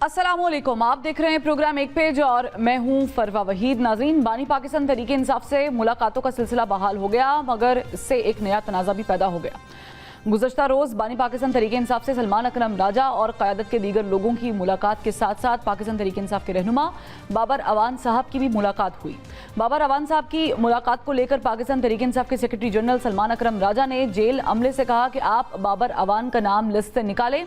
अस्सलामुअलैकुम, आप देख रहे हैं प्रोग्राम एक पेज और मैं हूं फरवा वहीद। नाज़रीन, बानी पाकिस्तान तहरीक इंसाफ से मुलाकातों का सिलसिला बहाल हो गया, मगर इससे एक नया तनाज़ा भी पैदा हो गया। गुज़श्ता रोज़ बानी पाकिस्तान तहरीक इंसाफ से सलमान अकरम राजा और क़यादत के दीगर लोगों की मुलाकात के साथ साथ पाकिस्तान तहरीक इंसाफ के रहनुमा बाबर अवान साहब की भी मुलाकात हुई। बाबर अवान साहब की मुलाकात को लेकर पाकिस्तान तहरीक इंसाफ के सेक्रेटरी जनरल सलमान अकरम राजा ने जेल अमले से कहा कि आप बाबर अवान का नाम लिस्ट से निकालें,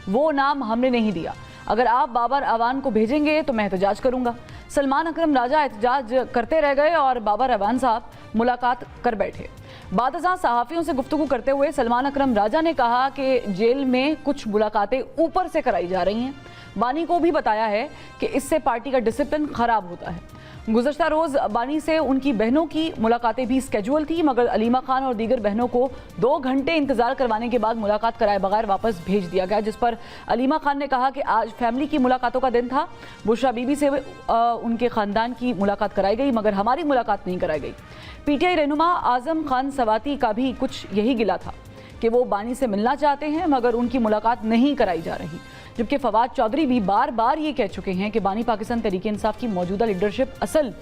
वो नाम हमने नहीं दिया। अगर आप बाबर अवान को भेजेंगे तो मैं एहतजाज करूंगा। सलमान अकरम राजा एहतजाज करते रह गए और बाबर अवान साहब मुलाकात कर बैठे। बादशाह सहाफ़ियों से गुफ्तगू करते हुए सलमान अकरम राजा ने कहा कि जेल में कुछ मुलाकातें ऊपर से कराई जा रही हैं। बानी को भी बताया है कि इससे पार्टी का डिसिप्लिन ख़राब होता है। गुज़श्ता रोज़ बानी से उनकी बहनों की मुलाकातें भी स्केजुअल थी, मगर अलीमा खान और दीगर बहनों को 2 घंटे इंतज़ार करवाने के बाद मुलाकात कराए बगैर वापस भेज दिया गया, जिस पर अलीमा खान ने कहा कि आज फैमिली की मुलाकातों का दिन था। बुशरा बीबी से उनके ख़ानदान की मुलाकात कराई गई, मगर हमारी मुलाकात नहीं कराई गई। PTI रहनुमा आज़म खान सवाती का भी कुछ यही गिला था कि वो बानी से मिलना चाहते हैं, मगर उनकी मुलाकात नहीं कराई जा रही। जबकि फवाद चौधरी भी बार बार ये कह चुके हैं कि बानी पाकिस्तान तहरीक इंसाफ की मौजूदा लीडरशिप असल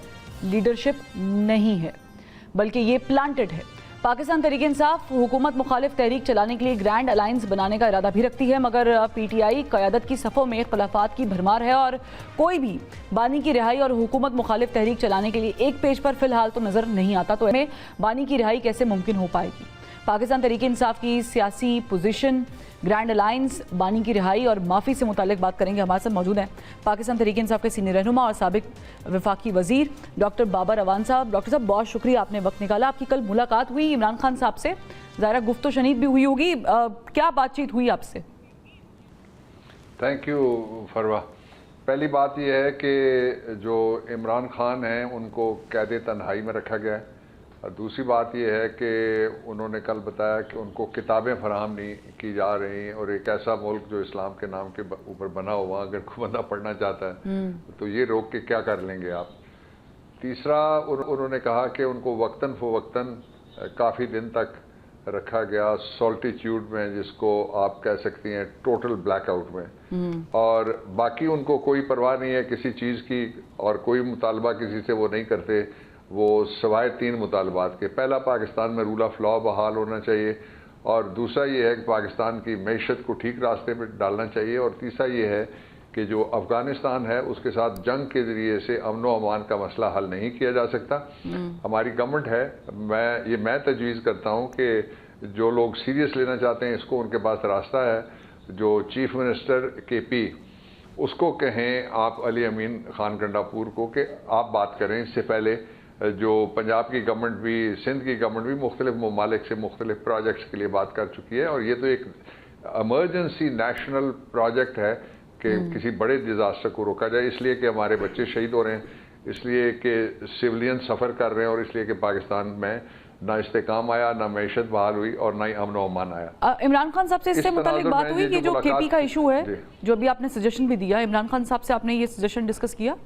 लीडरशिप नहीं है, बल्कि ये प्लांटेड है। पाकिस्तान तहरीक इंसाफ हुकूमत मुखालिफ तहरीक चलाने के लिए ग्रैंड अलायंस बनाने का इरादा भी रखती है, मगर PTI क़यादत की सफ़ों में इख्तलाफात की भरमार है और कोई भी बानी की रिहाई और हुकूमत मुखालिफ तहरीक चलाने के लिए एक पेज पर फ़िलहाल तो नज़र नहीं आता। तो इसमें बानी की रिहाई कैसे मुमकिन हो पाएगी? पाकिस्तान तहरीक इंसाफ की सियासी पोजीशन, ग्रैंड अलायंस, बानी की रिहाई और माफ़ी से मुतालिक बात करेंगे। हमारे साथ मौजूद हैं पाकिस्तान तहरीक इंसाफ के सीनियर रहनुमा और साबिक वफाकी वज़ीर डॉक्टर बाबर अवान साहब। डॉक्टर साहब, बहुत शुक्रिया, आपने वक्त निकाला। आपकी कल मुलाकात हुई इमरान खान साहब से, ज़ाहिर गुफ्तो शनीद भी हुई होगी, क्या बातचीत हुई आपसे? थैंक यू फरवा। पहली बात यह है कि जो इमरान खान हैं उनको कैद तन्हाई में रखा गया है, और दूसरी बात यह है कि उन्होंने कल बताया कि उनको किताबें फराहम नहीं की जा रही, और एक ऐसा मुल्क जो इस्लाम के नाम के ऊपर बना हुआ, अगर कोई बंदा पढ़ना चाहता है तो ये रोक के क्या कर लेंगे आप। तीसरा, उन्होंने कहा कि उनको वक्तन फ़वक्तन काफ़ी दिन तक रखा गया सॉल्टिट्यूड में, जिसको आप कह सकती हैं टोटल ब्लैकआउट में, और बाकी उनको कोई परवाह नहीं है किसी चीज़ की, और कोई मुतालबा किसी से वो नहीं करते, वो सवाए 3 मुतालबात के। पहला, पाकिस्तान में रूल ऑफ लॉ बहाल होना चाहिए, और दूसरा ये है कि पाकिस्तान की मैशत को ठीक रास्ते पर डालना चाहिए, और तीसरा ये है कि जो अफ़गानिस्तान है उसके साथ जंग के ज़रिए से अमन व अमान का मसला हल नहीं किया जा सकता। हमारी गवर्नमेंट है, मैं तजवीज़ करता हूँ कि जो लोग सीरियस लेना चाहते हैं इसको, उनके पास रास्ता है। जो चीफ मिनिस्टर KP, उसको कहें आप अली अमीन खान गंडापुर को कि आप बात करें। इससे पहले जो पंजाब की गवर्नमेंट भी, सिंध की गवर्नमेंट भी मुख्तलिफ ममालिक से मुख्तलिफ प्रोजेक्ट्स के लिए बात कर चुकी है, और ये तो एक एमरजेंसी नेशनल प्रोजेक्ट है कि किसी बड़े डिज़ास्टर को रोका जाए, इसलिए कि हमारे बच्चे शहीद हो रहे हैं, इसलिए कि सिविलियन सफ़र कर रहे हैं, और इसलिए कि पाकिस्तान में ना इस्तेकाम आया, ना मैशत बहाल हुई, और ना ही अमन व अमान आया। इमरान खान साहब से इससे मुतालिक बात हुई कि जो KP का इशू है, जो अभी आपने सजेशन भी दिया, इमरान खान साहब से आपने ये सजेशन डिस्कस किया?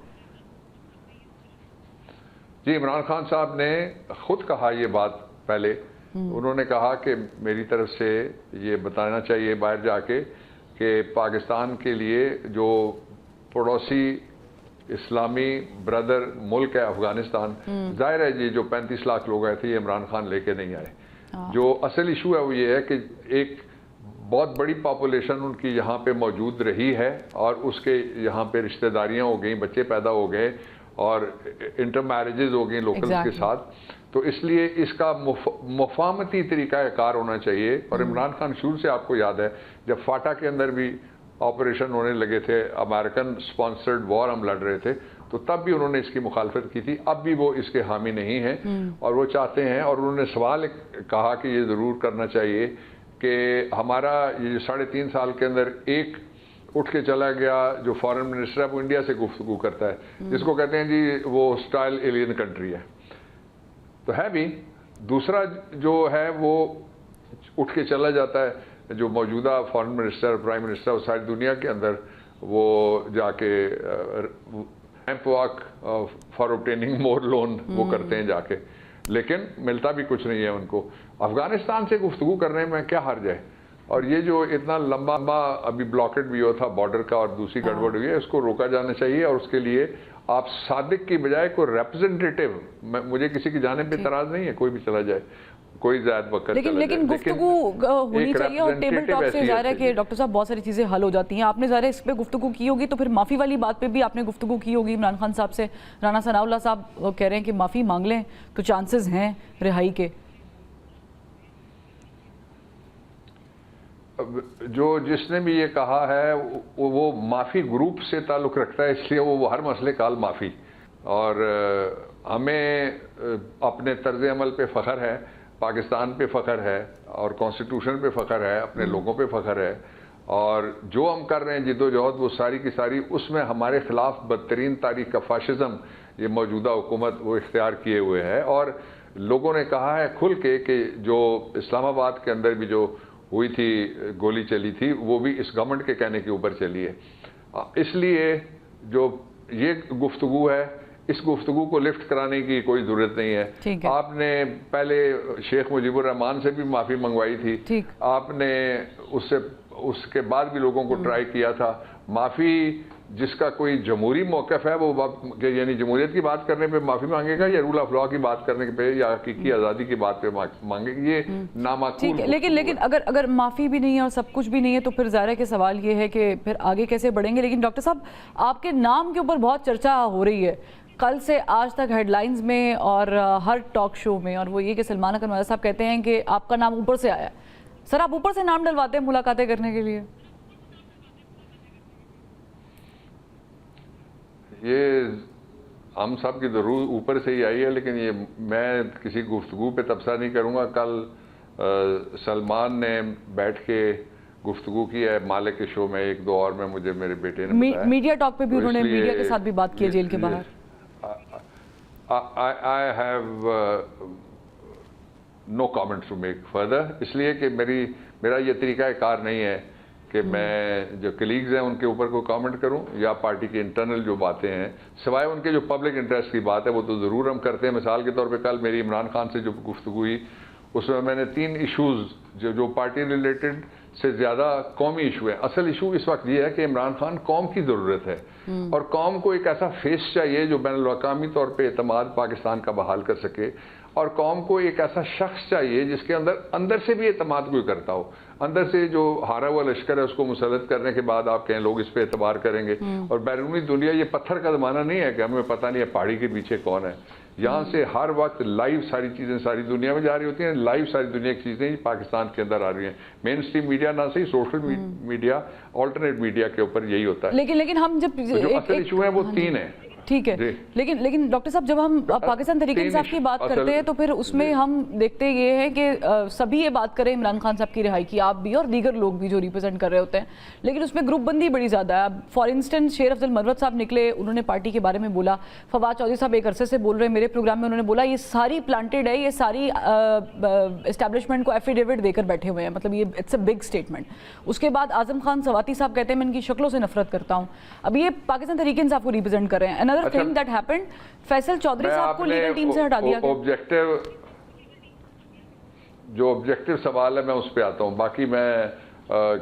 जी, इमरान खान साहब ने खुद कहा ये बात पहले। उन्होंने कहा कि मेरी तरफ से ये बताना चाहिए बाहर जाके कि पाकिस्तान के लिए जो पड़ोसी इस्लामी ब्रदर मुल्क है अफगानिस्तान, जाहिर है जी जो 35 लाख लोग आए थे ये इमरान खान लेके नहीं आए। जो असल इशू है वो ये है कि एक बहुत बड़ी पॉपुलेशन उनकी यहाँ पे मौजूद रही है, और उसके यहाँ पे रिश्तेदारियाँ हो गई, बच्चे पैदा हो गए, और इंटर मैरिजेज हो गई लोकल के साथ। तो इसलिए इसका मुफाहमती तरीक़ाकार होना चाहिए। और इमरान खान शुरू से, आपको याद है जब फाटा के अंदर भी ऑपरेशन होने लगे थे, अमेरिकन स्पॉन्सर्ड वॉर हम लड़ रहे थे, तो तब भी उन्होंने इसकी मुखालफत की थी। अब भी वो इसके हामी नहीं हैं, और वो चाहते हैं, और उन्होंने सवाल कहा कि ये ज़रूर करना चाहिए कि हमारा ये 3.5 साल के अंदर एक उठ के चला गया जो फॉरेन मिनिस्टर है, वो इंडिया से गुफ्तगू करता है, जिसको कहते हैं जी वो हॉस्टाइल एलियन कंट्री है, तो है भी। दूसरा जो है वो उठ के चला जाता है, जो मौजूदा फॉरेन मिनिस्टर, प्राइम मिनिस्टर, वो सारी दुनिया के अंदर वो जाके ramp walk for obtaining more loan वो करते हैं जाके, लेकिन मिलता भी कुछ नहीं है उनको। अफगानिस्तान से गुफ्तगू करने में क्या हर्ज है? اور یہ جو اتنا لمبا ابھی بلاکٹ بھی ہوا تھا بارڈر کا اور دوسری گڑبڑ ہوئی ہے، اس کو روکا جانا چاہیے، اور اس کے لیے آپ صادق کی بجائے کوئی ریپرزنٹیٹیو، مجھے کسی کی جانب پہ اعتراض نہیں ہے، کوئی بھی چلا جائے، کوئی زائد وقت چلا جائے، لیکن گفتگو ہونی چاہیے، اور ٹیبل ٹاک سے ظاہر ہے کہ ڈاکٹر صاحب بہت ساری چیزیں حل ہو جاتی ہیں. آپ نے ظاہر ہے اس پہ گفتگو کی ہوگی، تو پھر معافی والی بات پہ بھی آپ نے گفتگو کی ہوگی عمران خان صاحب سے. رانا ثناء اللہ صاحب کہہ رہے ہیں کہ معافی مانگ لیں تو چانسز ہیں رہائی کے. جو جس نے بھی یہ کہا ہے وہ معافی گروپ سے تعلق رکھتا ہے، اس لیے وہ ہر مسئلے کا حل معافی. اور ہمیں اپنے طرز عمل پہ فخر ہے، پاکستان پہ فخر ہے، اور کانسٹیٹیوشن پہ فخر ہے، اپنے لوگوں پہ فخر ہے، اور جو ہم کر رہے ہیں جد و جہد وہ ساری کی ساری اس میں ہمارے خلاف بدترین تاریخ کا فاشزم یہ موجودہ حکومت وہ اختیار کیے ہوئے ہے. اور لوگوں نے کہا ہے کھل کے کہ جو اسلام آباد کے اندر بھی جو ہوئی تھی گولی چلی تھی وہ بھی اس گورنمنٹ کے کہنے کے اوپر چلی ہے. اس لیے جو یہ گفتگو ہے اس گفتگو کو لفٹ کرانے کی کوئی ضرورت نہیں ہے. آپ نے پہلے شیخ مجیب الرحمان سے بھی معافی منگوائی تھی، آپ نے اس کے بعد بھی لوگوں کو ٹرائی کیا تھا. معافی جس کا کوئی جمہوری موقف ہے وہ یعنی جمہوریت کی بات کرنے پہ معافی مانگے گا، یا رول آف لا کی بات کرنے پہ یا حقیقی آزادی کی بات پہ مانگے گا، یہ نامعقول. لیکن اگر معافی بھی نہیں ہے اور سب کچھ بھی نہیں ہے تو پھر ظاہر ہے کہ سوال یہ ہے کہ پھر آگے کیسے بڑھیں گے. لیکن ڈاکٹر صاحب آپ کے نام کے اوپر بہت چرچا ہو رہی ہے کل سے آج تک ہیڈ لائنز میں اور ہر ٹاک شو میں، اور وہ یہ کہ سلمان اکرم مرزا صاحب کہتے ہیں کہ آپ کا نام اوپر سے آیا ہے. سر آپ اوپر سے نام ڈلواتے ہیں ملاقاتیں کرنے کے لیے؟ یہ ہم سب کی ضرور اوپر سے ہی آئی ہے، لیکن یہ میں کسی گفتگو پہ تبصرہ نہیں کروں گا. کل سلمان نے بیٹھ کے گفتگو کی ہے مالک کے شو میں، ایک دو اور میں مجھے میرے بیٹے نے بتایا. میڈیا ٹاک پہ بھی انہوں نے میڈیا کے ساتھ بھی بات کی ہے جیل کے باہر. I have no comments to make further، اس لیے کہ میرا یہ طریقہ کار نہیں ہے کہ میں جو کلیگز ہیں ان کے اوپر کوئی کامنٹ کروں یا پارٹی کے انٹرنل جو باتیں ہیں، سوائے ان کے جو پبلک انٹرسٹ کی بات ہے وہ تو ضرور ہم کرتے ہیں. مثال کے طور پہ کل میری عمران خان سے جو گفتگو ہوئی اس میں نے 3 ایشوز جو پارٹی ریلیٹڈ سے زیادہ قومی ایشو ہے. اصل ایشو اس وقت یہ ہے کہ عمران خان قوم کی ضرورت ہے، اور قوم کو ایک ایسا فیس چاہیے جو بین الاقوامی طور پہ اعتماد پاکستان کا بحال کر سکے، اور قوم کو ایک ایسا شخص چاہیے جس کے اندر سے بھی اعتماد کوئی کرتا ہو. اندر سے جو ہارا ہوا لشکر ہے اس کو مسلط کرنے کے بعد آپ کہیں لوگ اس پہ اعتبار کریں گے. اور بیرونی دنیا یہ پتھر کا زمانہ نہیں ہے کہ ہمیں پتہ نہیں ہے پہاڑی کے پیچھے کون ہے. یہاں سے ہر وقت لائیو ساری چیزیں ساری دنیا میں جا رہی ہوتی ہیں، لائیو ساری دنیا کی چیزیں پاکستان کے اندر آ رہی ہیں. مین اسٹریم میڈیا نہ صحیح، سوشل میڈیا، آلٹرنیٹ میڈیا کے اوپر یہی ہوتا ہے. لیکن ہم جب جو اصل ایشو ہیں وہ 3 ہیں. ٹھیک ہے، لیکن ڈاکٹر صاحب جب ہم پاکستان تحریک انصاف کی بات کرتے ہیں تو پھر اس میں ہم دیکھتے یہ ہیں کہ سبھی یہ بات کریں عمران خان صاحب کی رہائی کی، آپ بھی اور دیگر لوگ بھی جو ریپرزینٹ کر رہے ہوتے ہیں، لیکن اس میں گروپ بندی بڑی زیادہ ہے. فار انسٹنس شیر افضل مروت صاحب نکلے، انہوں نے پارٹی کے بارے میں بولا. فواد چودھری صاحب ایک عرصے سے بول رہے ہیں میرے پروگرام میں، انہوں نے بولا یہ ساری پلانٹیڈ ہے، یہ ساری اسٹیبلشمنٹ کو ایفیڈیوٹ دے کر بیٹھے ہوئے ہیں، مطلب یہ اٹس اے بگ اسٹیٹمنٹ. اس کے بعد اعظم خان سواتی صاحب کہتے ہیں میں ان کی شکلوں سے نفرت کرتا ہوں. اب یہ پاکستان تحریک انصاف کو ریپرزینٹ کر رہے ہیں. another thing that happened، Faisal Chaudhry صاحب کو لیگل ٹیم سے ہٹا دیا گیا. جو آبجیکٹیو سوال ہے میں اس پہ آتا ہوں. باقی میں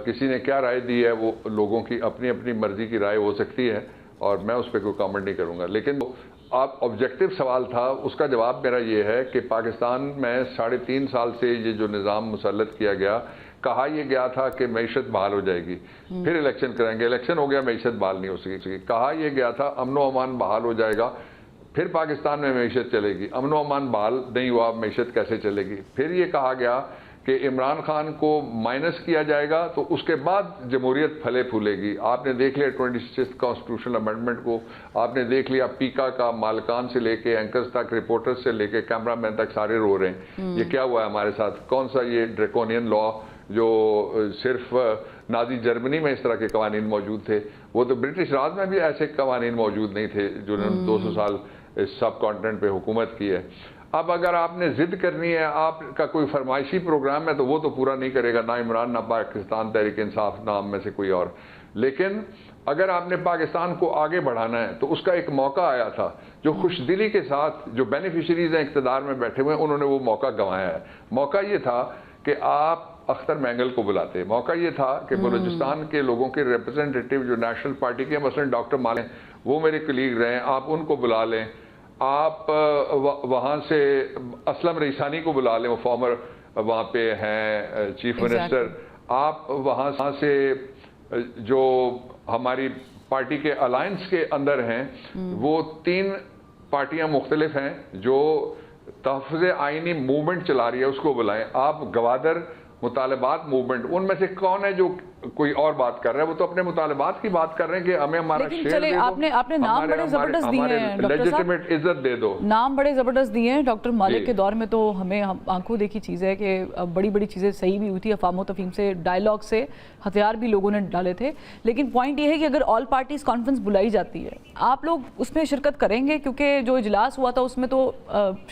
کسی نے کیا رائے دی ہے وہ لوگوں کی اپنی اپنی مرضی کی رائے ہو سکتی ہے، اور میں اس پہ کوئی کامنٹ نہیں کروں گا. لیکن آپ آبجیکٹیو سوال تھا، اس کا جواب میرا یہ ہے کہ پاکستان میں 3.5 سال سے یہ جو نظام مسلط کیا گیا، کہا یہ گیا تھا کہ معیشت بحال ہو جائے گی، پھر الیکشن کریں گے، الیکشن ہو گیا، معیشت بحال نہیں ہو سکی. کہا یہ گیا تھا امن و امان بحال ہو جائے گا، پھر پاکستان میں معیشت چلے گی. امن و امان بحال نہیں ہوا، معیشت کیسے چلے گی؟ پھر یہ کہا گیا کہ عمران خان کو مائنس کیا جائے گا تو اس کے بعد جمہوریت پھلے پھولے گی. آپ نے دیکھ لیا 26 کانسٹیٹیوشنل امینڈمنٹ کو، آپ نے دیکھ لیا پیکا کا مالکان سے لے کے اینکرز تک، رپورٹرز سے لے کے کیمرہ مین تک سارے رو رہے ہیں. یہ کیا ہوا ہے ہمارے ساتھ؟ کون سا یہ ڈریکونین لا جو صرف نازی جرمنی میں اس طرح کے قوانین موجود تھے، وہ تو برٹش راج میں بھی ایسے قوانین موجود نہیں تھے جو 200 سال اس سب کانٹیننٹ پہ حکومت کی ہے. اب اگر آپ نے ضد کرنی ہے، آپ کا کوئی فرمائشی پروگرام ہے تو وہ تو پورا نہیں کرے گا نہ عمران، نہ پاکستان تحریک انصاف، نہ ہم میں سے کوئی اور. لیکن اگر آپ نے پاکستان کو آگے بڑھانا ہے تو اس کا ایک موقع آیا تھا جو خوش دلی کے ساتھ جو بینیفیشریز ہیں اقتدار میں بیٹھے ہوئے ہیں انہوں نے وہ موقع گنوایا ہے. موقع یہ تھا کہ آپ اختر مینگل کو بلاتے. موقع یہ تھا کہ بلوچستان کے لوگوں کے ریپرزینٹیٹیو جو نیشنل پارٹی کے مثلا ڈاکٹر مالک وہ میرے کلیگ رہے, آپ ان کو بلا لیں, آپ وہاں سے اسلم ریسانی کو بلا لیں, وہ فارمر وہاں پہ ہیں چیف منسٹر, آپ وہاں سے جو ہماری پارٹی کے الائنس کے اندر ہیں وہ 3 پارٹیاں مختلف ہیں جو تحفظ آئینی موومنٹ چلا رہی ہے, اس کو بلائیں. آپ گوادر مطالبات موومنٹ, ان میں سے کون ہے جو کوئی اور بات کر رہا ہے؟ وہ تو اپنے مطالبات کی بات کر رہے ہیں کہ ہمیں ہمارا لیکن شیئر چلے دے دو, آپ نے نام بڑے زبردست دیے ہیں ڈاکٹر صاحب, لیجیٹیمیٹ عزت دے دو. نام بڑے زبردست دیے ہیں. ڈاکٹر مالک کے دور میں تو ہمیں آنکھوں دیکھی چیز ہے کہ بڑی بڑی چیزیں صحیح بھی ہوئی تھی, افہام و تفہیم سے, ڈائیلاگ سے, ہتھیار بھی لوگوں نے ڈالے تھے. لیکن پوائنٹ یہ ہے کہ اگر آل پارٹیز کانفرنس بلائی جاتی ہے, آپ لوگ اس میں شرکت کریں گے؟ کیونکہ جو اجلاس ہوا تھا اس میں تو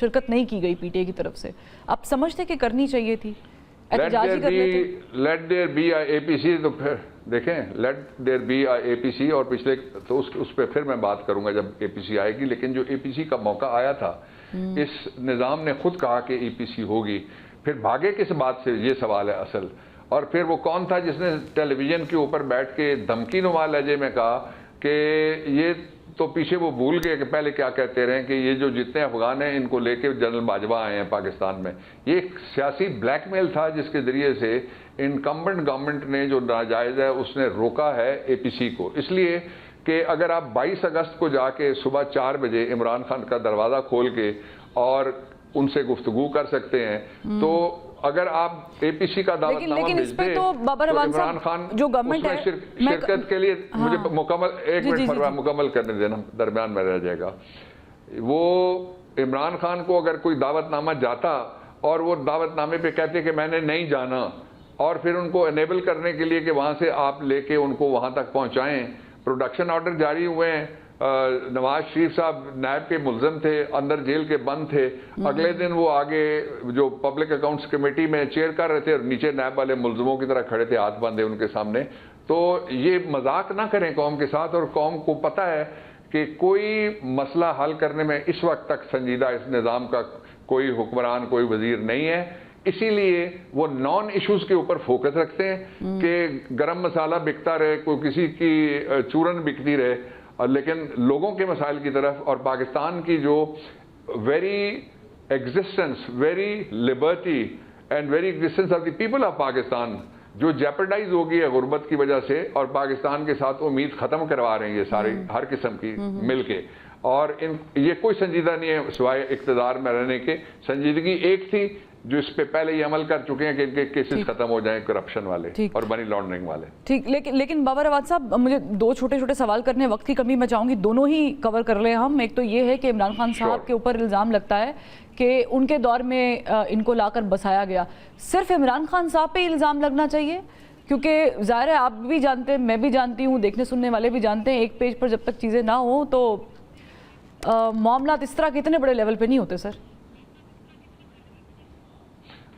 شرکت نہیں کی گئی پی ٹی آئی کی طرف سے. آپ سمجھتے کہ کرنی چاہیے تھی, احتجاج ہی کر لیتے؟ لیٹ دیر بی اے پی سی, تو پھر دیکھیں لیٹ دیر بی اے پی سی, اور پچھلے تو اس پہ پھر میں بات کروں گا جب اے پی سی آئے گی. لیکن جو اے پی سی کا موقع آیا تھا, اس نظام نے خود کہا کہ اے پی سی ہوگی, پھر بھاگے کس بات سے, یہ سوال ہے اصل. اور پھر وہ کون تھا جس نے ٹیلی ویژن کے اوپر بیٹھ کے دھمکی نما لہجے میں کہا کہ یہ تو پیچھے وہ بھول گئے کہ پہلے کیا کہتے رہے کہ یہ جو جتنے افغان ہیں ان کو لے کے جنرل باجوہ آئے ہیں پاکستان میں. یہ ایک سیاسی بلیک میل تھا جس کے ذریعے سے انکمبنٹ گورنمنٹ نے جو ناجائز ہے اس نے روکا ہے اے پی سی کو. اس لیے کہ اگر آپ 22 اگست کو جا کے صبح 4 بجے عمران خان کا دروازہ کھول کے اور ان سے گفتگو کر سکتے ہیں, تو اگر آپ اے پی سی کا دعوت نامہ بھیج دیں تو عمران خان جو گورنمنٹ ہے شرکت کے لیے, مجھے مکمل 1 منٹ مکمل کرنے دینا, درمیان میں رہ جائے گا. وہ عمران خان کو اگر کوئی دعوت نامہ جاتا اور وہ دعوت نامے پہ کہتے کہ میں نے نہیں جانا, اور پھر ان کو انیبل کرنے کے لیے کہ وہاں سے آپ لے کے ان کو وہاں تک پہنچائیں, پروڈکشن آرڈر جاری ہوئے ہیں, نواز شریف صاحب نیب کے ملزم تھے, اندر جیل کے بند تھے, اگلے دن وہ آگے جو پبلک اکاؤنٹس کمیٹی میں چیئر کر رہے تھے اور نیچے نیب والے ملزموں کی طرح کھڑے تھے, ہاتھ بندھے ان کے سامنے. تو یہ مذاق نہ کریں قوم کے ساتھ, اور قوم کو پتہ ہے کہ کوئی مسئلہ حل کرنے میں اس وقت تک سنجیدہ اس نظام کا کوئی حکمران, کوئی وزیر نہیں ہے. اسی لیے وہ نان ایشوز کے اوپر فوکس رکھتے ہیں کہ گرم مسالہ بکتا رہے, کوئی کسی کی چورن بکتی رہے, لیکن لوگوں کے مسائل کی طرف اور پاکستان کی جو very existence, very Liberty and very existence of the people of Pakistan جو جیپرڈائز ہو گئی ہے غربت کی وجہ سے, اور پاکستان کے ساتھ امید ختم کروا رہے ہیں یہ سارے ہر قسم کی مل کے. اور یہ کوئی سنجیدہ نہیں ہے سوائے اقتدار میں رہنے کے. سنجیدگی ایک تھی جو اس پہ پہلے یہ عمل کر چکے ہیں کہ ان کے کیسز ختم ہو جائیں, کرپشن والے اور منی لانڈرنگ والے. ٹھیک, لیکن بابر عواد صاحب مجھے 2 چھوٹے سوال کرنے, وقت کی کمی میں چاہوں گی دونوں ہی کور کر لیں ہم. ایک تو یہ ہے کہ عمران خان صاحب کے اوپر الزام لگتا ہے کہ ان کے دور میں ان کو لا کر بسایا گیا. صرف عمران خان صاحب پہ الزام لگنا چاہیے؟ کیونکہ ظاہر ہے آپ بھی جانتے ہیں, میں بھی جانتی ہوں, دیکھنے سننے والے بھی جانتے ہیں, ایک پیج پر جب تک چیزیں نہ ہوں تو معاملات اس طرح کتنے بڑے لیول پہ نہیں ہوتے سر.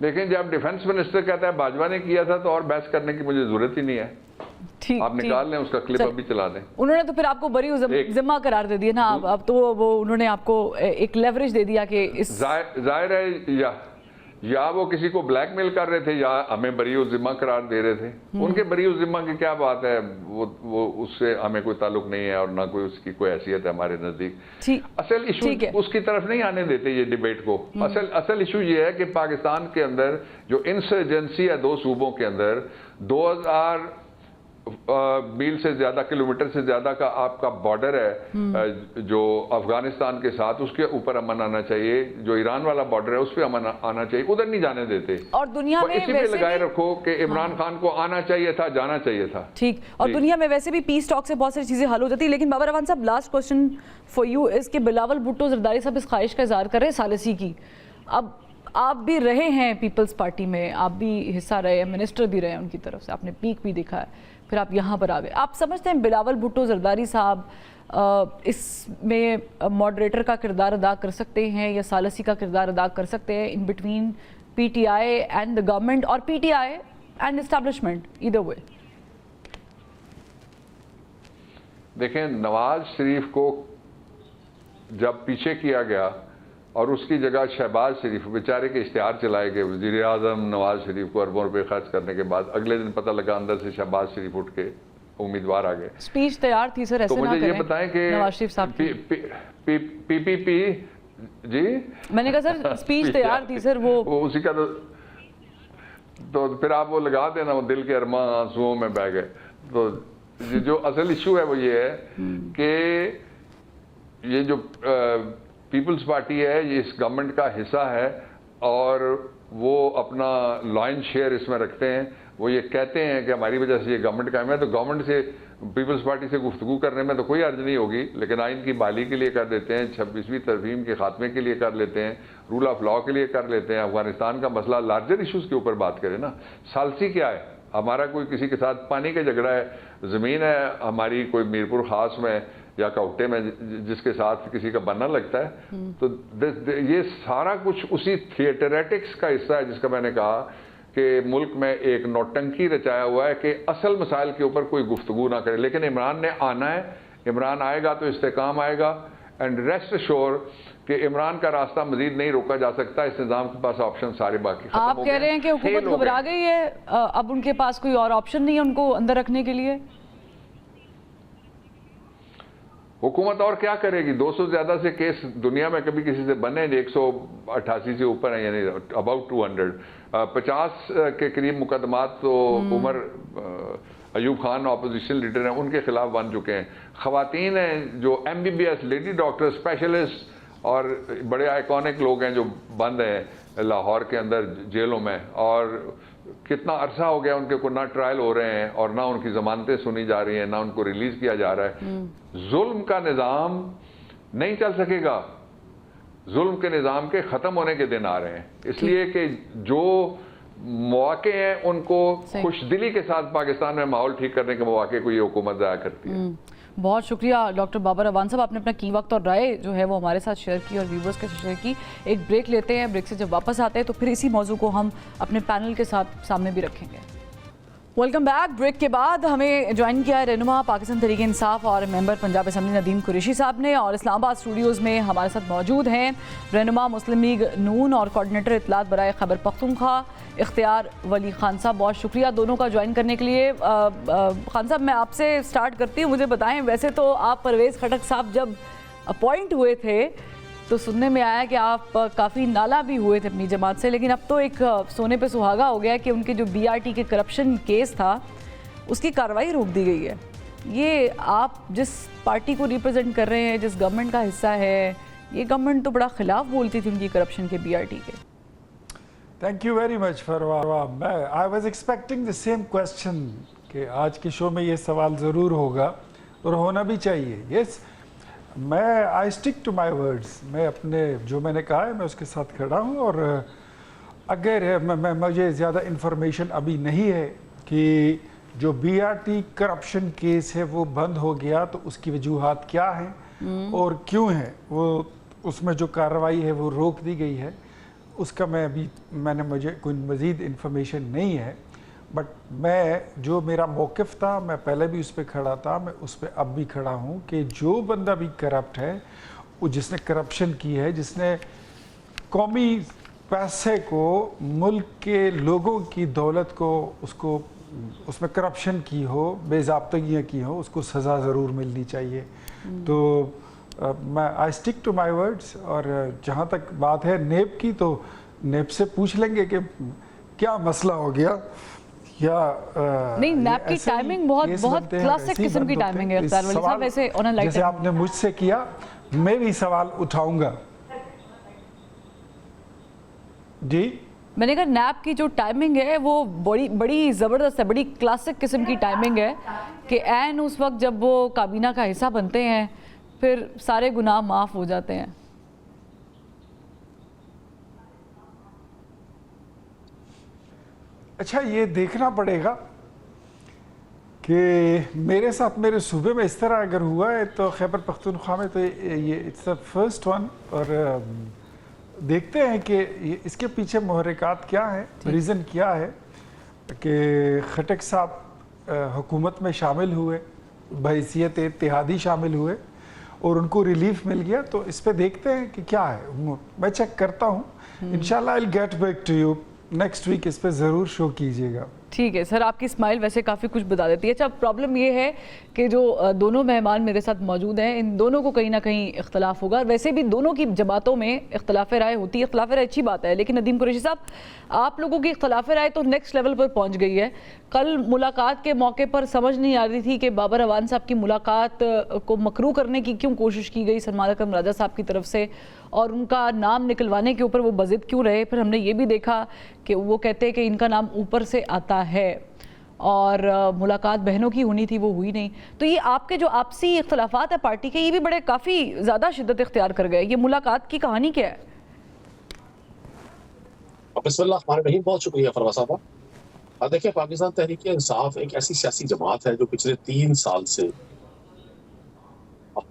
دیکھیں جب ڈیفنس منسٹر کہتا ہے باجوہ نے کیا تھا تو اور بحث کرنے کی مجھے ضرورت ہی نہیں ہے. آپ نکال لیں اس کا کلپ ابھی چلا دیں. انہوں نے تو پھر آپ کو بری ذمہ قرار دے دیا نا, اب تو وہ انہوں نے آپ کو ایک لیوریج دے دیا کہ ظاہر ہے یا وہ کسی کو بلیک میل کر رہے تھے یا ہمیں بری ذمہ قرار دے رہے تھے. ان کے بری ذمہ کی کیا بات ہے, وہ اس سے ہمیں کوئی تعلق نہیں ہے اور نہ کوئی اس کی کوئی حیثیت ہے ہمارے نزدیک. اصل ایشو اس کی طرف نہیں آنے دیتے یہ ڈیبیٹ کو. اصل ایشو یہ ہے کہ پاکستان کے اندر جو انسرجنسی ہے 2 صوبوں کے اندر, 2000 میل سے زیادہ, کلومیٹر سے زیادہ کا آپ کا بارڈر ہے جو افغانستان کے ساتھ, اس کے اوپر امن آنا چاہیے. جو ایران والا بارڈر ہے اس پہ امن آنا چاہیے, ادھر نہیں جانے دیتے. اور دنیا میں اسی پہ لگائے رکھو کہ عمران خان کو آنا چاہیے تھا, جانا چاہیے تھا. ٹھیک, اور دنیا میں ویسے بھی پیس ٹاک سے بہت ساری چیزیں حل ہو جاتی. لیکن بابر عوان صاحب, لاسٹ کوسچن فار یو از کہ بلاول بھٹو زرداری صاحب اس خواہش کا اظہار کر رہے ثالثی کی. اب آپ بھی رہے ہیں پیپلز پارٹی میں, آپ بھی حصہ رہے ہیں, منسٹر بھی رہے ہیں ان کی طرف سے, آپ نے پیک بھی دیکھا ہے, پھر آپ یہاں پر آ گئے. آپ سمجھتے ہیں بلاول بھٹو زرداری صاحب اس میں ماڈریٹر کا کردار ادا کر سکتے ہیں یا ثالثی کا کردار ادا کر سکتے ہیں in between P T I and the government, اور P T I and establishment, either way? دیکھیں نواز شریف کو جب پیچھے کیا گیا اور اس کی جگہ شہباز شریف بیچارے کے اشتہار چلائے گئے وزیر اعظم نواز شریف کو اربوں روپے خرچ کرنے کے بعد اگلے دن پتہ لگا اندر سے شہباز شریف اٹھ کے امیدوار آ گئے. اسپیچ تیار تھی سر, ایسے نہ کریں. تو مجھے یہ بتائیں کہ نواز شریف صاحب پی جی میں نے کہا سر اسپیچ تیار تھی سر, وہ اسی کا تو پھر آپ وہ لگا دینا وہ دل کے ارماں آنسوؤں میں بہہ گئے. تو جو اصل ایشو ہے وہ یہ ہے کہ یہ جو پیپلز پارٹی ہے یہ اس گورنمنٹ کا حصہ ہے اور وہ اپنا لائن شیئر اس میں رکھتے ہیں. وہ یہ کہتے ہیں کہ ہماری وجہ سے یہ گورنمنٹ قائم ہے, تو گورنمنٹ سے پیپلز پارٹی سے گفتگو کرنے میں تو کوئی حرج نہیں ہوگی, لیکن آئین کی بحالی کے لیے کر دیتے ہیں, 26ویں ترمیم کے خاتمے کے لیے کر لیتے ہیں, رول آف لاء کے لیے کر لیتے ہیں. افغانستان کا مسئلہ لارجر ایشوز کے اوپر بات کریں نا. سالسی کیا ہے ہمارا, کوئی کسی کے ساتھ پانی کا جھگڑا ہے, زمین ہے ہماری کوئی میرپور خاص میں یا کوٹے میں جس کے ساتھ کسی کا بننا لگتا ہے, تو یہ سارا کچھ اسی تھیٹریٹکس کا حصہ ہے جس کا میں نے کہا کہ ملک میں ایک نوٹنکی رچایا ہوا ہے کہ اصل مسائل کے اوپر کوئی گفتگو نہ کرے. لیکن عمران نے آنا ہے, عمران آئے گا تو استحکام آئے گا. اینڈ ریسٹ شور کہ عمران کا راستہ مزید نہیں روکا جا سکتا, اس نظام کے پاس آپشن سارے باقی ختم ہو گئے. آپ کہہ رہے ہیں کہ حکومت گھبرا گئی ہے, اب ان کے پاس کوئی اور آپشن نہیں ہے ان کو اندر رکھنے کے لیے. حکومت اور کیا کرے گی؟ 200 زیادہ سے کیس دنیا میں کبھی کسی سے بنے, 188 سے اوپر ہیں, یعنی اباؤٹ 200. 50 کے قریب مقدمات تو عمر ایوب خان اپوزیشن لیڈر ہیں ان کے خلاف بن چکے ہیں. خواتین ہیں جو MBBS لیڈی ڈاکٹر اسپیشلسٹ اور بڑے آئیکونک لوگ ہیں جو بند ہیں لاہور کے اندر جیلوں میں, اور کتنا عرصہ ہو گیا ان کے کو نہ ٹرائل ہو رہے ہیں اور نہ ان کی ضمانتیں سنی جا رہی ہیں, نہ ان کو ریلیز کیا جا رہا ہے. ظلم کا نظام نہیں چل سکے گا, ظلم کے نظام کے ختم ہونے کے دن آ رہے ہیں. اس لیے کہ جو مواقع ہیں ان کو خوش دلی کے ساتھ پاکستان میں ماحول ٹھیک کرنے کے مواقع کو یہ حکومت ضائع کرتی ہے. بہت شکریہ ڈاکٹر بابر اعوان صاحب, آپ نے اپنا کی وقت اور رائے جو ہے وہ ہمارے ساتھ شیئر کی اور ویورز کے ساتھ شیئر کی. ایک بریک لیتے ہیں, بریک سے جب واپس آتے ہیں تو پھر اسی موضوع کو ہم اپنے پینل کے ساتھ سامنے بھی رکھیں گے. Welcome back. بریک کے بعد ہمیں جوائن کیا ہے رہنما پاکستان تحریک انصاف اور ممبر پنجاب اسمبلی ندیم قریشی صاحب نے, اور اسلام آباد اسٹوڈیوز میں ہمارے ساتھ موجود ہیں رہنما مسلم لیگ نون اور کوارڈینیٹر اطلاعات برائے خیبر پختونخوا اختیار ولی خان صاحب. بہت شکریہ دونوں کا جوائن کرنے کے لیے. خان صاحب میں آپ سے سٹارٹ کرتی ہوں, مجھے بتائیں ویسے تو آپ پرویز خٹک صاحب جب اپوائنٹ ہوئے تھے تو سننے میں آیا کہ آپ کافی نالا بھی ہوئے تھے اپنی جماعت سے, لیکن اب تو ایک سونے پہ سہاگا ہو گیا کہ ان کے جو BRT کے کرپشن کیس تھا اس کی کارروائی روک دی گئی ہے. یہ آپ جس پارٹی کو ریپرزینٹ کر رہے ہیں, جس گورنمنٹ کا حصہ ہے, یہ گورنمنٹ تو بڑا خلاف بولتی تھی ان کی کرپشن کے BRT کے. Thank you very much Farwa. I was expecting the same question کہ آج کے شو میں یہ سوال ضرور ہوگا اور ہونا بھی چاہیے. یس, میں آئی اسٹک ٹو مائی ورڈز, میں اپنے جو میں نے کہا ہے میں اس کے ساتھ کھڑا ہوں. اور اگر مجھے زیادہ انفارمیشن ابھی نہیں ہے کہ جو BRT کرپشن کیس ہے وہ بند ہو گیا تو اس کی وجوہات کیا ہیں اور کیوں ہیں, وہ اس میں جو کارروائی ہے وہ روک دی گئی ہے, اس کا مجھے کوئی مزید انفارمیشن نہیں ہے. بٹ میں جو میرا موقف تھا میں پہلے بھی اس پہ کھڑا تھا, میں اس پہ اب بھی کھڑا ہوں کہ جو بندہ بھی کرپٹ ہے, وہ جس نے کرپشن کی ہے, جس نے قومی پیسے کو, ملک کے لوگوں کی دولت کو, اس میں کرپشن کی ہو, بے ضابطگیاں کی ہو, اس کو سزا ضرور ملنی چاہیے. تو میں آئی اسٹک ٹو مائی ورڈز. اور جہاں تک بات ہے نیب کی, تو نیب سے پوچھ لیں گے کہ کیا مسئلہ ہو گیا. یا نہیں, نیب کی ٹائمنگ بہت کلاسک قسم کی ٹائمنگ ہے اختیار ولی صاحب. ویسے جیسے آپ نے مجھ سے کیا, میں بھی سوال اٹھاؤں گا. جی میں نے کہا نیب کی جو ٹائمنگ ہے وہ بڑی زبردست ہے, بڑی کلاسک قسم کی ٹائمنگ ہے کہ عین اس وقت جب وہ کابینہ کا حصہ بنتے ہیں پھر سارے گناہ معاف ہو جاتے ہیں. اچھا, یہ دیکھنا پڑے گا کہ میرے ساتھ میرے صوبے میں اس طرح اگر ہوا ہے تو خیبر پختونخوا میں تو یہ اٹس دا فرسٹ ون. اور دیکھتے ہیں کہ اس کے پیچھے محرکات کیا ہیں, ریزن کیا ہے کہ خٹک صاحب حکومت میں شامل ہوئے, بحیثیت اتحادی شامل ہوئے, और उनको रिलीफ मिल गया। तो इस पे देखते हैं कि क्या है, मैं चेक करता हूँ। इंशाल्लाह I will get back to you next week, इस पे ज़रूर शो कीजिएगा। ठीक है सर, आपकी स्माइल वैसे काफ़ी कुछ बता देती है। अच्छा, प्रॉब्लम ये है कि जो दोनों मेहमान मेरे साथ मौजूद हैं, इन दोनों को कहीं ना कहीं इख्तलाफ होगा। वैसे भी दोनों की जमातों में इख्तलाफ राय होती है, इख्तलाफ राय अच्छी बात है, लेकिन नदीम कुरैशी साहब, आप लोगों की इख्तलाफ राय तो नेक्स्ट लेवल पर पहुंच गई है। कल मुलाकात के मौके पर समझ नहीं आ रही थी कि बाबर अवान साहब की मुलाकात को मकरू करने की क्यों कोशिश की गई सलमान अकरम राजा साहब की तरफ से, और उनका नाम निकलवाने के ऊपर वो बज़िद क्यों रहे। फिर हमने ये भी देखा कि वो कहते हैं कि इनका नाम ऊपर से आता है, और मुलाकात बहनों की होनी थी, वो हुई नहीं। तो ये आपके जो आपसी इख्तलाफात है पार्टी के, ये भी बड़े काफ़ी ज़्यादा शिद्दत इख्तियार कर गए। ये मुलाकात की कहानी क्या है? बिस्मिल्लाह, बहुत शुक्रिया फरवा साहब। देखिए, पाकिस्तान तहरीक इंसाफ एक ऐसी सियासी जमात है जो पिछले 3 साल से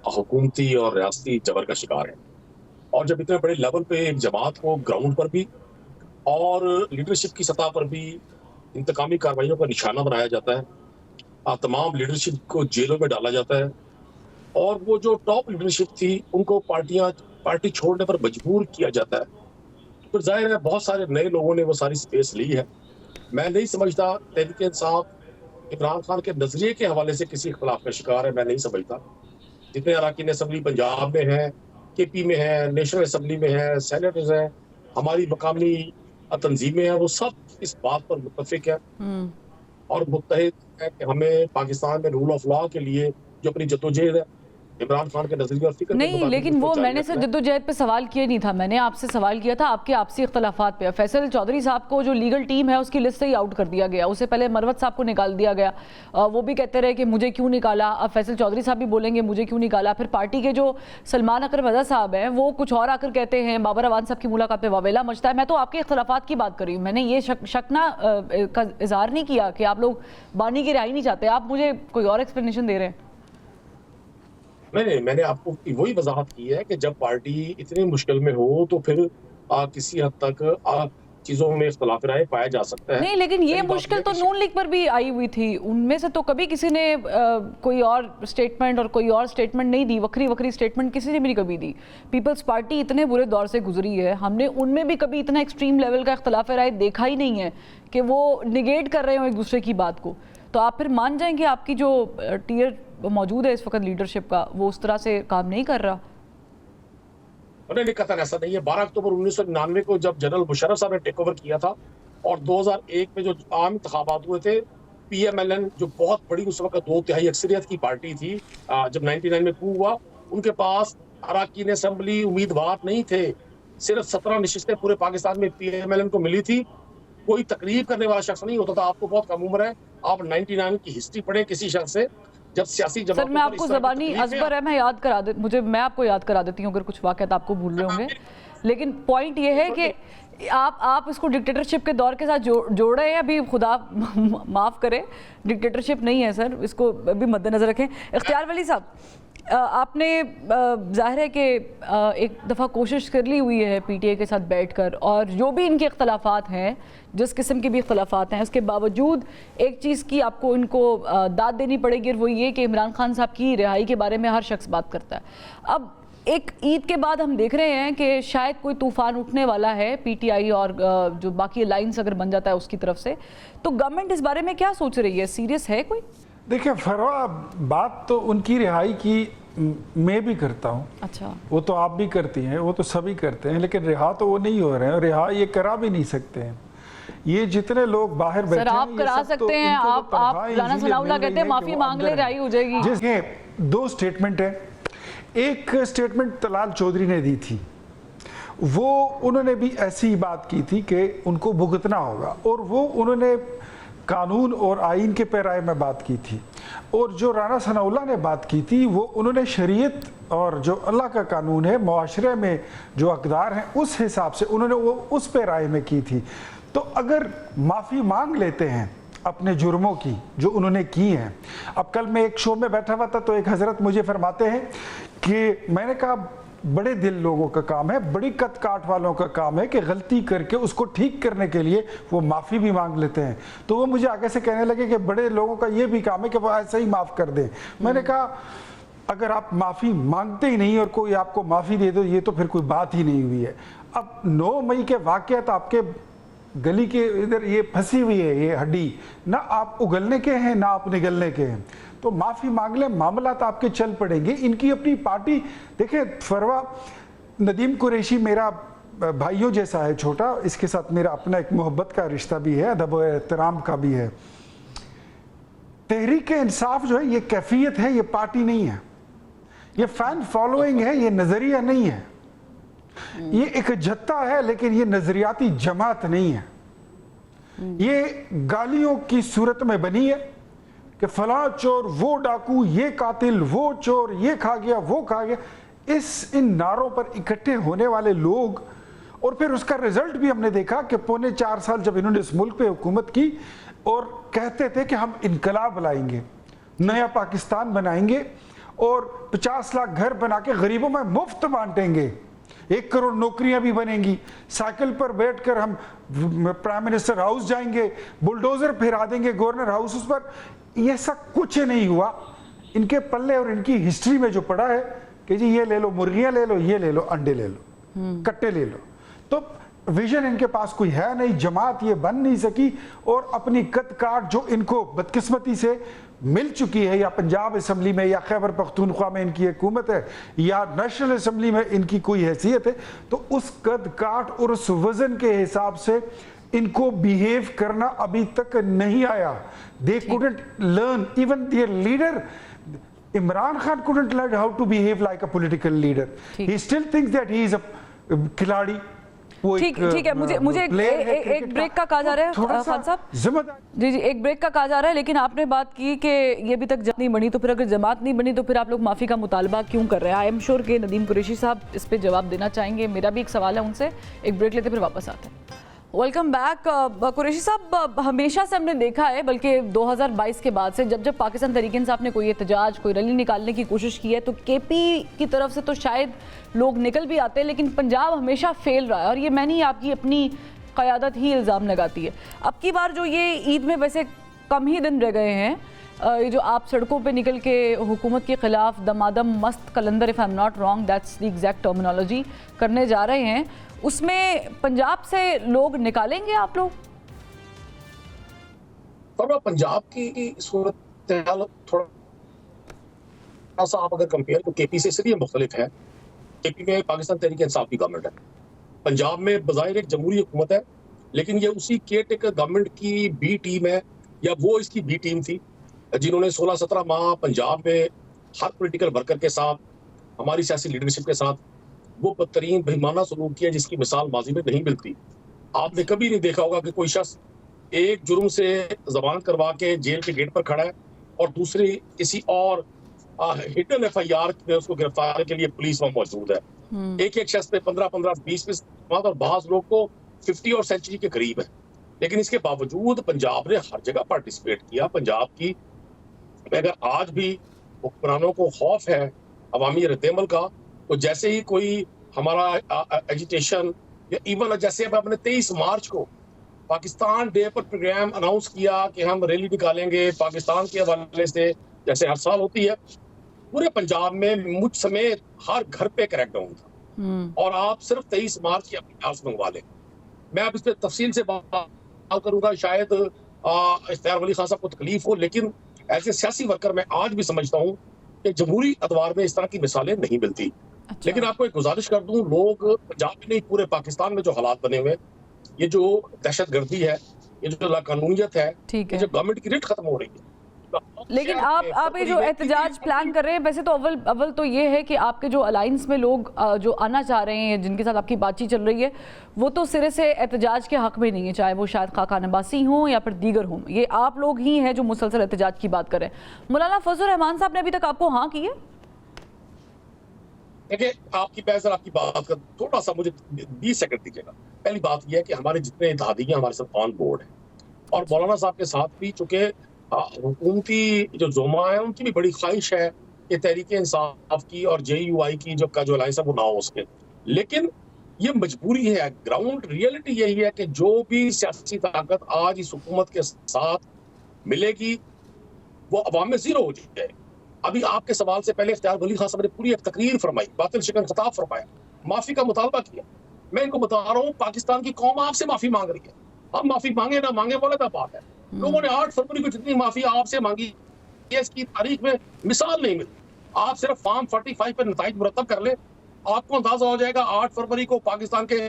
हुकूमती और रियासती जबर का शिकार है। और जब इतने बड़े लेवल पे एक जमात को ग्राउंड पर भी और लीडरशिप की सतह पर भी इंतकामी कार्रवाइयों का निशाना बनाया जाता है, तमाम लीडरशिप को जेलों में डाला जाता है, और वो जो टॉप लीडरशिप थी उनको पार्टी छोड़ने पर मजबूर किया जाता है, तो जाहिर है बहुत सारे नए लोगों ने वो सारी स्पेस ली है। मैं नहीं समझता तहरीक इंसाफ इमरान खान के नजरिए के हवाले से किसी इख्तलाफ का शिकार है, मैं नहीं समझता। जितने अरकान असम्बली पंजाब में है, KP में है, नेशनल असम्बली में है, सेनेटर्स हैं, हमारी मकामी तंजीमें हैं, वो सब इस बात पर मुत्तफिक है और मुत्तहिद है कि हमें पाकिस्तान में रूल ऑफ लॉ के लिए जो अपनी जद्दोजहद है इमरान खान के नजरिए और फिक्र नहीं, लेकिन वो मैंने सिर्फ जद्दोजहद पे सवाल किया नहीं था, मैंने आपसे सवाल किया था आपके आपसी इख्तलाफात पे। फैसल चौधरी साहब को जो लीगल टीम है उसकी लिस्ट से ही आउट कर दिया गया, उससे पहले मरवत साहब को निकाल दिया गया। वो भी कहते रहे कि मुझे क्यों निकाला, अब फैसल चौधरी साहब भी बोलेंगे मुझे क्यों निकाला। फिर पार्टी के जो सलमान अकरम रज़ा साहब हैं वो कुछ और आकर कहते हैं, बाबर अवान साहब की मुलाकात पर वावेला मचता है। मैं तो आपके इख्तलाफात की बात कर रही हूँ, मैंने ये शकना का इजहार नहीं किया कि आप लोग बानी की रिहाई नहीं चाहते। आप मुझे कोई और एक्सप्लेनेशन दे रहे हैं। नहीं, मैंने आपको वही वजाहत की है कि जब पार्टी इतनी मुश्किल में हो तो फिर किसी हद तक चीजों में इख्तलाफ राय पाया जा सकता है। नहीं, लेकिन ये मुश्किल तो नून लीग पर भी आई हुई थी, उनमें से तो कभी किसी ने कोई और स्टेटमेंट और कोई और स्टेटमेंट नहीं दी, वक्री स्टेटमेंट किसी ने भी नहीं कभी दी। पीपल्स पार्टी इतने बुरे दौर से गुजरी है, हमने उनमें भी कभी इतना एक्सट्रीम लेवल का इख्तलाफ राय देखा ही नहीं है कि वो निगेट कर रहे हो एक दूसरे की बात को। तो आप फिर मान जाएंगे आपकी जो टीयर मौजूद है इस वक्त लीडरशिप का, वो उस तरह से काम नहीं कर रहा। नहीं, कतई ऐसा नहीं है। 12 अक्टूबर 1999 को जब जनरल मुशर्रफ साहब ने टेक ओवर किया था और 2001 में जो आम इंतखाबात हुए थे, PMLN जो बहुत बड़ी उस वक्त 2/3 अक्सरियत की पार्टी थी, जब 99 में कू हुआ, उनके पास अरकान असम्बली उम्मीदवार नहीं थे। सिर्फ 17 नशिस्तें पूरे पाकिस्तान में PMLN को मिली थी। कोई तकरीब करने वाला शख्स नहीं होता था। आपको बहुत कम उम्र है, आप 99 की हिस्ट्री पढ़े किसी शख्स से, जब सियासी सर मैं आपको ज़बानी अज़बर है, मैं आपको याद करा देती हूँ अगर कुछ वाक़यात आपको भूल रहे होंगे। लेकिन पॉइंट ये है कि आप इसको डिक्टेटरशिप के दौर के साथ जोड़ रहे हैं। अभी खुदा माफ़ करे, डिक्टेटरशिप नहीं है सर, इसको अभी मद्देनज़र रखें। इख्तियार वली साहब, आपने ज़ाहिर है कि एक दफ़ा कोशिश कर ली हुई है PTA के साथ बैठकर, और जो भी इनके इख्तलाफात हैं, जिस किस्म के भी इख्तलाफात हैं, उसके बावजूद एक चीज़ की आपको इनको दाद देनी पड़ेगी, और वो ये कि इमरान खान साहब की रिहाई के बारे में हर शख्स बात करता है। अब एक ईद के बाद हम देख रहे हैं कि शायद कोई तूफ़ान उठने वाला है PTI और जो बाकी अलाइंस अगर बन जाता है उसकी तरफ से, तो गवर्नमेंट इस बारे में क्या सोच रही है? सीरियस है कोई? देखिए फरवा, बात तो उनकी रिहाई की मैं भी करता हूँ। अच्छा, वो तो आप भी करती हैं, वो तो सभी करते हैं, लेकिन रिहा तो वो नहीं हो रहे हैं, रिहा ये करा भी नहीं सकते हैं। ये जितने लोग बाहर बैठे सर आप करा सकते हैं, आप राना सनाउल्लाह कहते हैं माफी मांग ले रिहाई हो जाएगी। जिसके 2 स्टेटमेंट है। एक स्टेटमेंट तलाल चौधरी ने दी थी, वो उन्होंने भी ऐसी ही बात की थी कि उनको भुगतना होगा, और वो उन्होंने कानून और आइन के पैराए में बात की थी। और जो राना सनाउल्लाह ने बात की थी, वो उन्होंने शरीयत और जो अल्लाह का कानून है, मुआशरे में जो अक़दार हैं, उस हिसाब से उन्होंने वो उस पैराए में की थी। तो अगर माफ़ी मांग लेते हैं अपने जुर्मों की जो उन्होंने की हैं। अब कल मैं एक शो में बैठा हुआ था, तो एक हज़रत मुझे फरमाते हैं कि मैंने कहा बड़े दिल लोगों का काम है, बड़ी कद काट वालों का काम है कि गलती करके उसको ठीक करने के लिए वो माफ़ी भी मांग लेते हैं। तो वो मुझे आगे से कहने लगे कि बड़े लोगों का ये भी काम है कि वो ऐसे ही माफ़ कर दें। मैंने कहा अगर आप माफ़ी मांगते ही नहीं और कोई आपको माफ़ी दे दो, ये तो फिर कोई बात ही नहीं हुई है। अब 9 मई के वाक़यात आपके गली के इधर ये फंसी हुई है, ये हड्डी, ना आप उगलने के हैं ना आप निगलने के हैं, तो माफ़ी मांग ले, मामला तो आपके चल पड़ेंगे। इनकी अपनी पार्टी, देखिए फरवा नदीम कुरैशी मेरा भाइयों जैसा है छोटा, इसके साथ मेरा अपना एक मोहब्बत का रिश्ता भी है, अदब और एहतराम का भी है। तहरीक इंसाफ जो है ये कैफियत है, ये पार्टी नहीं है, ये फैन फॉलोइंग है, ये नज़रिया नहीं है, ये एक जत्था है लेकिन ये नज़रियाती जमात नहीं है। ये गालियों की सूरत में बनी है कि फलां चोर, वो डाकू, ये कातिल, वो चोर, ये खा गया, वो खा गया। इन नारों पर इकट्ठे होने वाले लोग, और फिर उसका रिजल्ट भी हमने देखा कि 4.25 साल जब इन्होंने इस मुल्क पे हुकूमत की और कहते थे कि हम इनकलाब लाएंगे, नया पाकिस्तान बनाएंगे और 50 लाख घर बना के गरीबों में मुफ्त बांटेंगे, 1 करोड़ नौकरियां भी बनेंगी, साइकिल पर बैठकर हम प्राइम मिनिस्टर हाउस जाएंगे, बुलडोजर फिरा देंगे गवर्नर हाउस पर। ये सब कुछ नहीं हुआ। इनके पल्ले और इनकी हिस्ट्री में जो पड़ा है कि जी ये ले लो मुर्गियां, ले लो ये, ले लो अंडे, ले लो कट्टे, ले लो, तो विजन इनके पास कोई है नहीं। जमात ये बन नहीं सकी और अपनी कद काट जो इनको बदकिस्मती से मिल चुकी है, या पंजाब असम्बली में या खैबर पख्तूनख्वा में इनकी हुकूमत है या नेशनल असम्बली में इनकी कोई हैसियत है, तो उस कद काट और उस वजन के हिसाब से इनको बिहेव करना अभी तक नहीं आया। They couldn't learn, even there leader Imran Khan couldn't learn how to behave like a political leader. He still thinks that he is a खिलाड़ी। ठीक है, मुझे एक ब्रेक का कहा जा रहा है खान साहब। जी, एक ब्रेक का कहा जा रहा है, लेकिन आपने बात की कि ये अभी तक जमात नहीं बनी, तो फिर अगर जमात नहीं बनी तो फिर आप लोग माफ़ी का मुतालबा क्यों कर रहे हैं? आई एम श्योर कि नदीम कुरैशी साहब इस पर जवाब देना चाहेंगे। मेरा भी एक सवाल है उनसे, एक ब्रेक लेते फिर वापस आते हैं। Welcome back. कुरैशी साहब, हमेशा से हमने देखा है, बल्कि 2022 के बाद से जब पाकिस्तान तहरीक इंसाफ ने कोई एहतजाज, कोई रैली निकालने की कोशिश की है, तो केपी की तरफ से तो शायद लोग निकल भी आते हैं, लेकिन पंजाब हमेशा फेल रहा है। और ये मैं नहीं, आपकी अपनी क़यादत ही इल्ज़ाम लगाती है। अब की बार जो ये ईद में वैसे कम ही दिन रह गए हैं, ये जो आप सड़कों पे निकल के हुकूमत के ख़िलाफ़ दमादम मस्त कलंदर, if I am not wrong that's the exact terminology, करने जा रहे हैं, उसमें पंजाब से लोग निकालेंगे आप लोग? पर पंजाब की सूरत थोड़ा सा आप अगर कंपेयर तो केपी से इसलिए मुख्तलिफ है। केपी में पाकिस्तान तहरीक इंसाफ की गवर्नमेंट है, पंजाब में बज़ाहिर एक जमहूरी हुकूमत है, लेकिन ये उसी केयर टेकर गवर्नमेंट की बी टीम है, या वो इसकी बी टीम थी जिन्होंने 16-17 माह पंजाब में हर पॉलिटिकल वर्कर के साथ, हमारी सियासी लीडरशिप के साथ वो बदतरीन बेईमाना सलूक किया जिसकी मिसाल माजी में नहीं मिलती। आपने कभी नहीं देखा होगा कि कोई शख्स एक जुर्म से जबान करवा के जेल के गेट पर खड़ा है और दूसरी किसी और हिडन एफआईआर में उसको गिरफ्तार के लिए पुलिस वहां मौजूद है। एक शख्स पे 15-15, 20-20 और बाज लोग को 50 और सेंचुरी के करीब है, लेकिन इसके बावजूद पंजाब ने हर जगह पार्टिसिपेट किया। पंजाब की अगर आज भी हुक्मरानों को खौफ है अवामी रद्द-ए-अमल का, तो जैसे ही कोई हमारा एजिटेशन, या इवन जैसे अब आपने 23 मार्च को पाकिस्तान डे पर प्रोग्राम अनाउंस किया कि हम रैली निकालेंगे पाकिस्तान के हवाले से, जैसे हर साल होती है, पूरे पंजाब में मुझ समेत हर घर पे क्रैकडाउन था। और आप सिर्फ 23 मार्च की अपनी आस मंगवा लें। मैं अब इस पर तफसील से बात करूंगा, शायद इख्तियार वली खान साहब को तकलीफ हो, लेकिन ऐसे सियासी वर्कर मैं आज भी समझता हूँ कि जमहूरी अदवार में इस तरह की मिसालें नहीं मिलती। अच्छा। लेकिन आपको एक गुजारिश कर दूं, लोग पंजाब में नहीं पूरे पाकिस्तान में जो हालात बने हुए, ये जो दहशतगर्दी है, ये जो लाकानूनियत है, ये जो गवर्नमेंट की रिट खत्म हो रही है। लेकिन आप ये जो एहतजाज प्लान कर रहे हैं, वैसे तो अव्वल तो ये है कि आपके जो अलायंस में लोग जो आना चाह रहे हैं, जिनके साथ आपकी बातचीत चल रही है, वो तो सिरे से एहतजाज के हक में नहीं है, चाहे वो शायद खाकान अब्बासी हों या फिर दीगर हों। ये आप लोग ही हैं जो मुसलसल एहतजाज की बात कर रहे हैं। मौलाना फजल रहमान साहब ने अभी तक आपको हाँ की है? देखिए, आपकी बहस और आपकी बात का थोड़ा सा मुझे 20 सेकंड दीजिएगा। पहली बात यह है कि हमारे जितने इत्तेहादी हमारे साथ ऑन बोर्ड है, और मौलाना साहब के साथ भी चूंकि हुकूमती जो जोमा है उनकी भी बड़ी ख्वाहिश है कि तहरीक इंसाफ की और JUI की जो अलायंस है वो ना हो सके, लेकिन ये मजबूरी है। ग्राउंड रियलिटी यही है कि जो भी सियासी ताकत आज इस हुकूमत के साथ मिलेगी वो अवाम में जीरो हो जाएगी। अभी आपके सवाल से पहले इख्तियार वली खान साहब ने पूरी एक तकरीर फरमाई, बातिल शिकन खिताब फरमाया, माफी का मुतालबा किया। मैं इनको बता रहा हूँ पाकिस्तान की कौम आपसे माफी मांग रही है। हम माफी मांगे ना मांगे वाला का बात है। लोगों ने 8 फरवरी को जितनी माफी आपसे मांगी इसकी तारीख में मिसाल नहीं मिली। आप सिर्फ फॉर्म 45 पे नताइज मुरतब कर ले, आपको अंदाजा हो जाएगा 8 फरवरी को पाकिस्तान के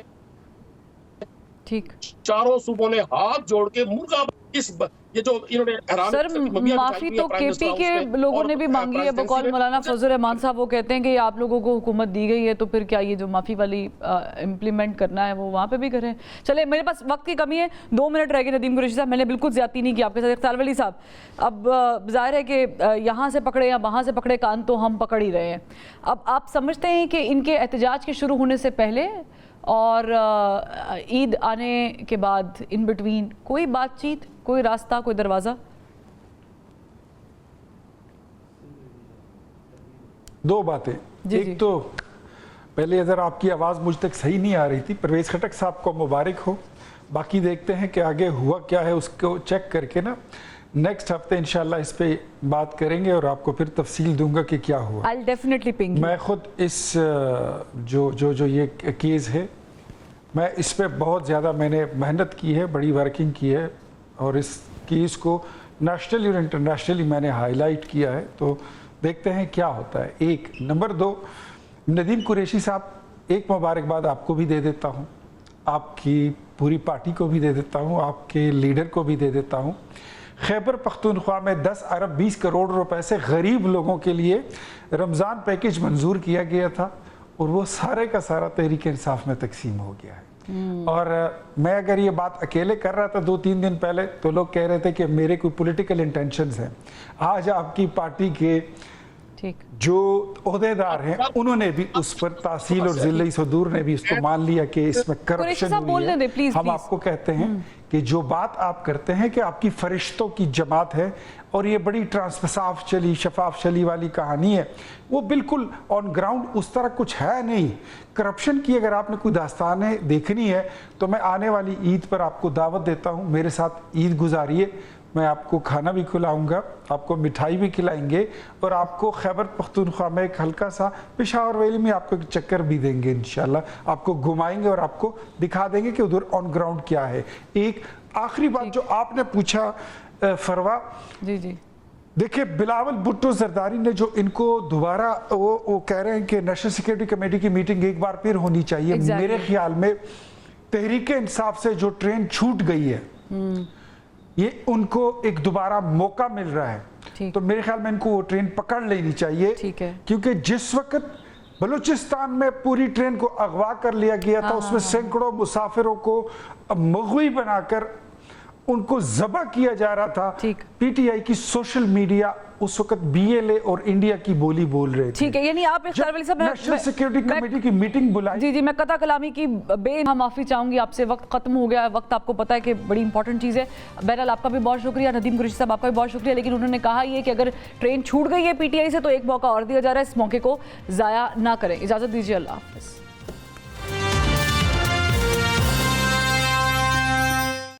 ठीक चारों सूबों ने हाथ जोड़ के मुर्गा ये जो इन्होंने सर माफी तो केपी के लोगों ने भी मांगी है। बकौल मौलाना फजल रहमान साहब वो कहते हैं कि आप लोगों को हुकूमत दी गई है तो फिर क्या ये जो माफी वाली इम्प्लीमेंट करना है वो वहाँ पे भी करें। चले मेरे पास वक्त की कमी है, 2 मिनट रह गए। नदीम कुरैशी साहब मैंने बिल्कुल ज्यादती नहीं की आपके साथ। इख्तियार वली साहब अब जाहिर है कि यहाँ से पकड़े या वहाँ से पकड़े कान तो हम पकड़ ही रहे हैं। अब आप समझते हैं कि इनके एहतजाज के शुरू होने से पहले और ईद आने के बाद इन बिटवीन कोई बातचीत, कोई रास्ता, कोई दरवाज़ा? 2 बातें। एक तो पहले अगर आपकी आवाज़ मुझ तक सही नहीं आ रही थी, परवेज़ खटक साहब को मुबारक हो। बाकी देखते हैं कि आगे हुआ क्या है, उसको चेक करके ना नेक्स्ट हफ्ते इंशाल्लाह इस पे बात करेंगे और आपको फिर तफसील दूंगा कि क्या हुआ। I'll definitely ping you. मैं खुद इस जो ये केस है, मैं इस पे बहुत ज़्यादा मैंने मेहनत की है, बड़ी वर्किंग की है और इस केस को नेशनली और इंटरनेशनली मैंने हाईलाइट किया है। तो देखते हैं क्या होता है। एक नंबर 2, नदीम कुरैशी साहब, एक मुबारकबाद आपको भी दे देता हूँ, आपकी पूरी पार्टी को भी दे देता हूँ, आपके लीडर को भी दे देता हूँ। खैबर पख्तूनख्वा में 10 अरब 20 करोड़ रुपए से गरीब लोगों के लिए रमज़ान पैकेज मंजूर किया गया था और वो सारे का सारा तहरीक इंसाफ में तकसीम हो गया है। और मैं अगर ये बात अकेले कर रहा था 2-3 दिन पहले तो लोग कह रहे थे कि मेरे कोई पॉलिटिकल इंटेंशंस हैं। आज आपकी पार्टी के जो ओहदेदार हैं उन्होंने भी उस पर तहसील और जिले सदूर ने भी इसको मान लिया कि इसमें करप्शन हुई है। हम आपको कहते हैं कि जो बात आप करते हैं कि आपकी फरिश्तों की जमात है और ये बड़ी साफ चली शफाफ चली वाली कहानी है, वो बिल्कुल ऑन ग्राउंड उस तरह कुछ है नहीं। करप्शन की अगर आपने कोई दास्तानें देखनी है तो मैं आने वाली ईद पर आपको दावत देता हूँ, मेरे साथ ईद गुजारिए। मैं आपको खाना भी खिलाऊंगा, आपको मिठाई भी खिलाएंगे और आपको खैबर पख्तूनख्वा में एक हल्का सा पेशावर वैली में आपको एक चक्कर भी देंगे इंशाल्लाह। आपको घुमाएंगे और आपको दिखा देंगे कि उधर ऑन ग्राउंड क्या है। एक आखिरी बात जो आपने पूछा फरवा जी, देखिए बिलावल भुट्टो जरदारी ने जो इनको दोबारा वो कह रहे हैं कि नेशनल सिक्योरिटी कमेटी की मीटिंग एक बार फिर होनी चाहिए। मेरे ख्याल में तहरीक इंसाफ से जो ट्रेन छूट गई है ये उनको एक दोबारा मौका मिल रहा है, तो मेरे ख्याल में इनको वो ट्रेन पकड़ लेनी चाहिए। क्योंकि जिस वक्त बलूचिस्तान में पूरी ट्रेन को अगवा कर लिया गया था, उसमें सैकड़ों मुसाफिरों को मगवी बनाकर उनको ज़बह किया जा रहा था। पीटीआई की सोशल मीडिया उस वक्त बीएलए और इंडिया की बोली बोल रहे थे। ठीक है, यानी आप इख्तियार वली साहब नेशनल सिक्योरिटी कमेटी की मीटिंग बुलाई। जी, मैं कता कलामी की माफी चाहूंगी आपसे, वक्त खत्म हो गया। वक्त आपको पता है कि बड़ी इंपॉर्टेंट चीज़ है। बहरहाल आपका भी बहुत शुक्रिया, नदीम कुरैशी साहब आपका भी बहुत शुक्रिया। लेकिन उन्होंने कहा ये कि अगर ट्रेन छूट गई है पीटीआई से तो एक मौका और दिया जा रहा है, इस मौके को ज़ाया ना करें। इजाज़त दीजिए, अल्लाह हाफ़िज़।